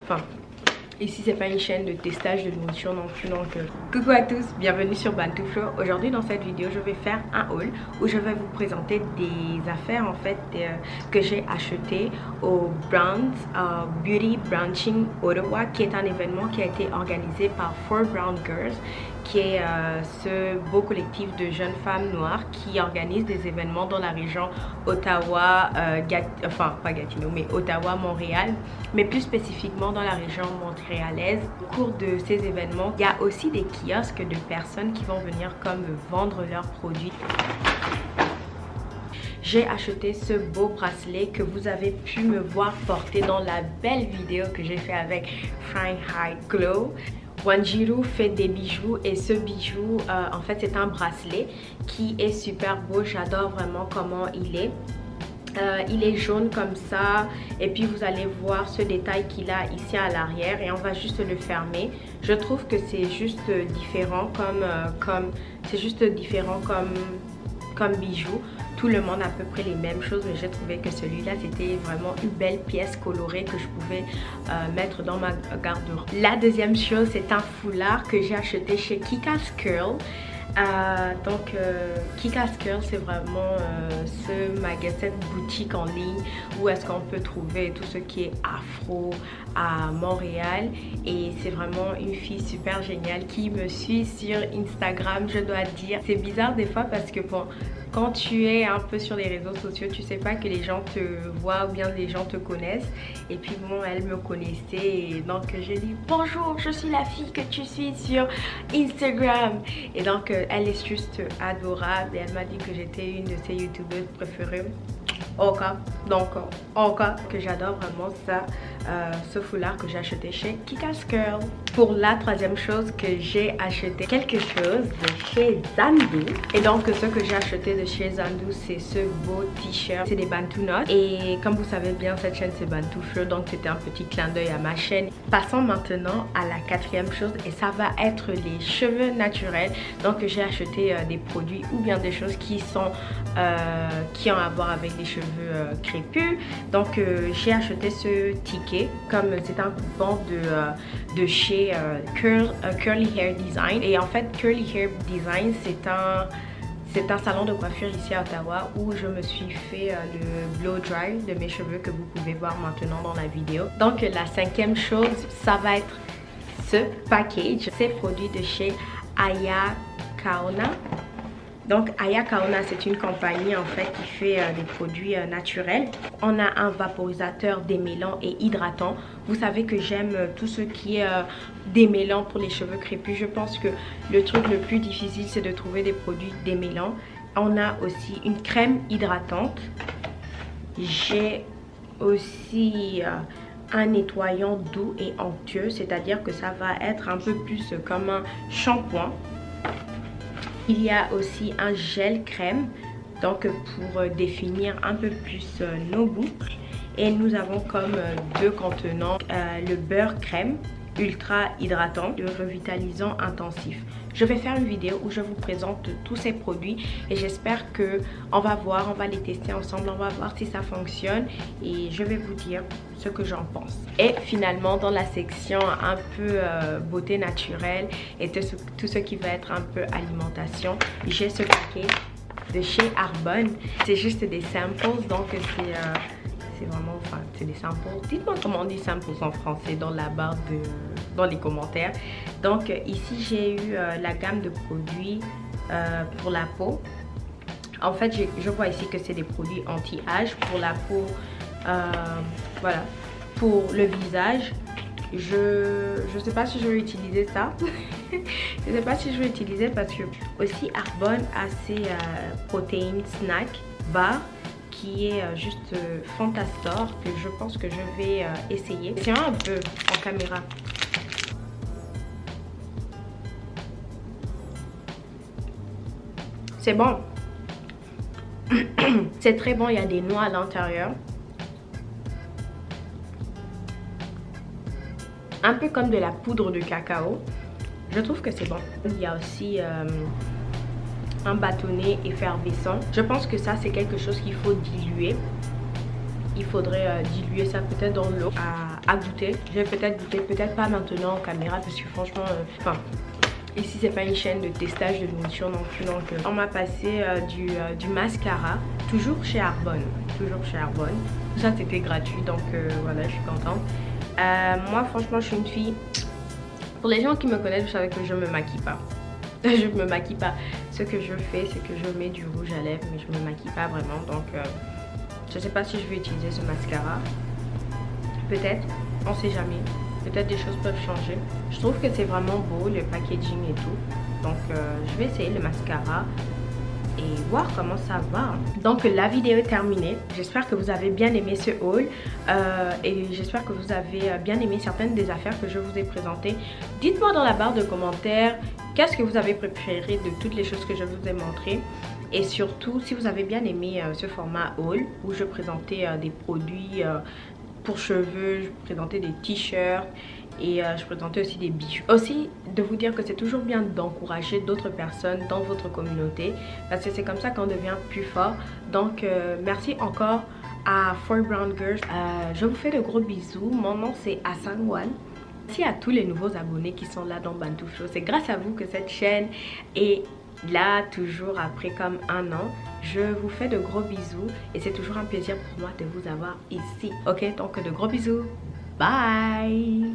Enfin, ici c'est pas une chaîne de testage de nourriture non plus, donc coucou à tous, bienvenue sur Bantu Flow. Aujourd'hui dans cette vidéo je vais faire un haul où je vais vous présenter des affaires en fait que j'ai achetées au Browns Beauty Branching Ottawa, qui est un événement qui a été organisé par 4 Brown Girls, qui est ce beau collectif de jeunes femmes noires qui organise des événements dans la région Ottawa, enfin pas Gatineau mais Ottawa, Montréal, mais plus spécifiquement dans la région montréalaise. Au cours de ces événements, il y a aussi des kiosques de personnes qui vont venir comme vendre leurs produits. J'ai acheté ce beau bracelet que vous avez pu me voir porter dans la belle vidéo que j'ai fait avec Fine High Glow. Wanjiru fait des bijoux et ce bijou en fait c'est un bracelet qui est super beau. J'adore vraiment comment il est. Il est jaune comme ça et puis vous allez voir ce détail qu'il a ici à l'arrière et on va juste le fermer. Je trouve que c'est juste différent comme bijou. Tout le monde a à peu près les mêmes choses, mais j'ai trouvé que celui-là c'était vraiment une belle pièce colorée que je pouvais mettre dans ma garde-robe. La deuxième chose, c'est un foulard que j'ai acheté chez Kika's Curl. Kika's Curl, c'est vraiment ce magasin, cette boutique en ligne où est-ce qu'on peut trouver tout ce qui est afro à Montréal, et c'est vraiment une fille super géniale qui me suit sur Instagram. Je dois dire, c'est bizarre des fois parce que bon, quand tu es un peu sur les réseaux sociaux, tu sais pas que les gens te voient ou bien les gens te connaissent. Et puis bon, elle me connaissait et donc j'ai dit bonjour, je suis la fille que tu suis sur Instagram. Et donc elle est juste adorable et elle m'a dit que j'étais une de ses youtubeuses préférées. Que j'adore vraiment ça, ce foulard que j'ai acheté chez Kika's Curl. Pour la troisième chose que j'ai acheté, quelque chose de chez Zandu. Et donc ce que j'ai acheté de chez Zandu, c'est ce beau t-shirt, c'est des Bantu Knots. Et comme vous savez bien, cette chaîne c'est Bantu Flow, donc c'était un petit clin d'œil à ma chaîne. Passons maintenant à la quatrième chose et ça va être les cheveux naturels. Donc j'ai acheté des produits ou bien des choses qui ont à voir avec des cheveux crépus. Donc j'ai acheté ce ticket, comme c'est un coupon de chez Curly Hair Design. Et en fait Curly Hair Design c'est un salon de coiffure ici à Ottawa où je me suis fait le blow dry de mes cheveux que vous pouvez voir maintenant dans la vidéo. Donc la cinquième chose, ça va être ce package, ces produits de chez Aya Kaona. Donc Aya Kaona, c'est une compagnie en fait qui fait des produits naturels. On a un vaporisateur démêlant et hydratant. Vous savez que j'aime tout ce qui est démêlant pour les cheveux crépus. Je pense que le truc le plus difficile c'est de trouver des produits démêlants. On a aussi une crème hydratante. J'ai aussi un nettoyant doux et onctueux, c'est-à-dire que ça va être un peu plus comme un shampoing. Il y a aussi un gel crème, donc pour définir un peu plus nos boucles. Et nous avons comme deux contenants le beurre crème ultra hydratant, le revitalisant intensif. Je vais faire une vidéo où je vous présente tous ces produits et j'espère que on va les tester ensemble, on va voir si ça fonctionne et je vais vous dire ce que j'en pense. Et finalement dans la section un peu beauté naturelle et tout ce qui va être un peu alimentation, j'ai ce paquet de chez Arbonne. C'est juste des samples, donc c'est vraiment, enfin c'est des samples. Dites-moi comment on dit samples en français dans la barre dans les commentaires. Donc ici j'ai eu la gamme de produits pour la peau. En fait je vois ici que c'est des produits anti-âge pour la peau, voilà. Pour le visage, je sais pas si je vais utiliser ça. Je sais pas si je vais utiliser parce que aussi Arbonne a ses protéines snack bar qui est juste Fantastor, que je pense que je vais essayer. Tiens un peu en caméra. C'est bon. C'est très bon, il y a des noix à l'intérieur. Un peu comme de la poudre de cacao. Je trouve que c'est bon. Il y a aussi un bâtonnet effervescent. Je pense que ça c'est quelque chose qu'il faut diluer. Il faudrait diluer ça peut-être dans l'eau à goûter. Je vais peut-être goûter, peut-être pas maintenant en caméra parce que franchement, ici c'est pas une chaîne de testage de nourriture non plus. Donc on m'a passé du mascara, toujours chez Arbonne. Toujours chez Arbonne. Tout ça c'était gratuit, donc voilà, je suis contente. Moi franchement je suis une fille, pour les gens qui me connaissent, vous savez que je me maquille pas. Je me maquille pas. Ce que je fais, c'est que je mets du rouge à lèvres, mais je me maquille pas vraiment. Donc je sais pas si je vais utiliser ce mascara. Peut-être, on sait jamais. Peut-être des choses peuvent changer. Je trouve que c'est vraiment beau le packaging et tout. Donc je vais essayer le mascara et voir comment ça va. Donc la vidéo est terminée. J'espère que vous avez bien aimé ce haul et j'espère que vous avez bien aimé certaines des affaires que je vous ai présentées. Dites-moi dans la barre de commentaires qu'est-ce que vous avez préféré de toutes les choses que je vous ai montrées. Et surtout si vous avez bien aimé ce format haul où je présentais des produits pour cheveux, je présentais des t-shirts et je présentais aussi des bijoux. Aussi de vous dire que c'est toujours bien d'encourager d'autres personnes dans votre communauté parce que c'est comme ça qu'on devient plus fort. Donc merci encore à 4Brown Girls. Je vous fais de gros bisous. Mon nom c'est Hassan1. Merci à tous les nouveaux abonnés qui sont là dans Bantou Show. C'est grâce à vous que cette chaîne est là toujours après comme un an. Je vous fais de gros bisous et c'est toujours un plaisir pour moi de vous avoir ici. Ok, donc de gros bisous. Bye.